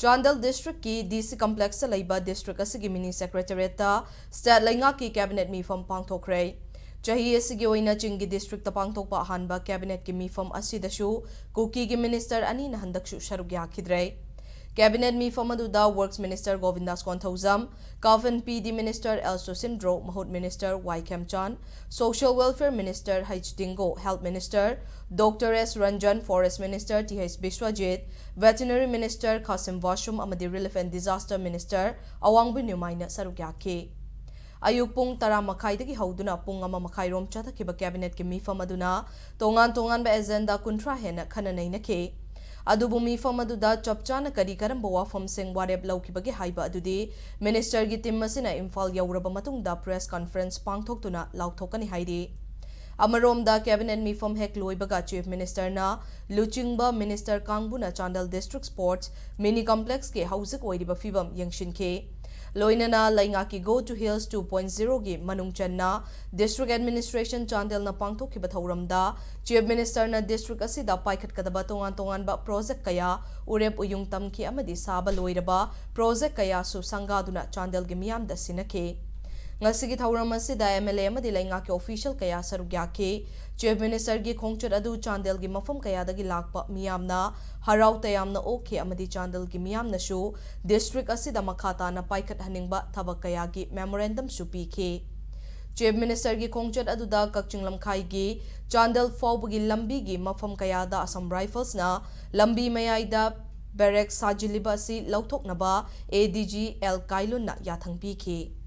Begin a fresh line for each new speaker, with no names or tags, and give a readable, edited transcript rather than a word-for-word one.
Chandel District ki Dist complex laiba district asigi mini secretariat ta state lainga ki cabinet mifam pangthokre chahi asigi oina chingi district ta pangthokpa hanba cabinet ki mifam asidashu Kuki ki minister ani na handakshu sharuk yakhidre cabinet mifam aduda works minister Govindas Konthauzam Coven PD minister Elso Sindro Mahut minister Y Kemchan social welfare minister H Dingo health minister Dr S Ranjan forest minister TH Biswajit veterinary minister Qasim Washum amadi relief and disaster minister Awangbu Numaina saruk yakhi ayuk pung tara makai dagi hauduna pung ama makai rom chathakhiba cabinet ki mifam aduna tongan ba agenda kuntra hena khananai nakhe adubu mifam aduda chapchana kari karamba wafam sing wareb laukibagi haiba adudi minister gi team masina imphal yauraba matungda press conference pangthoktuna lauthokani haidi amaromda cabinet mifam hek loibaga chief minister na luchingba minister kangbuna Chandel district sports mini complex ke hausik oiriba fibam yangshinkhe loinana lainga ki go to hills 2.0 gi manungchanna district administration Chandel na pangthokhiba thauramda chief minister na district asida paikhat kadaba tongan ba project kaya urep uyung tamki amadi saba loiraba project kaya su sangaduna Chandel gi miyam da sinakhe ngasigi thauram asida MLA amadi lainga ki official kaya saruk yakhe chief minister gi khongchot adu Chandel gi mafam kaya dagi lakpa miyamna harau tayamna okhe amadi Chandel gi miyamna shu district asida makhata na paikhat haningba thabak kaya gi memorandum su pikhe chief minister gi khongchot aduda kakching lamkhai gi Chandel fawbagi lambi gi mafam kaya da Assam rifles na lambi mayaida barrack sajiliba si lauthoknaba ADG L Kailun na yathang pikhe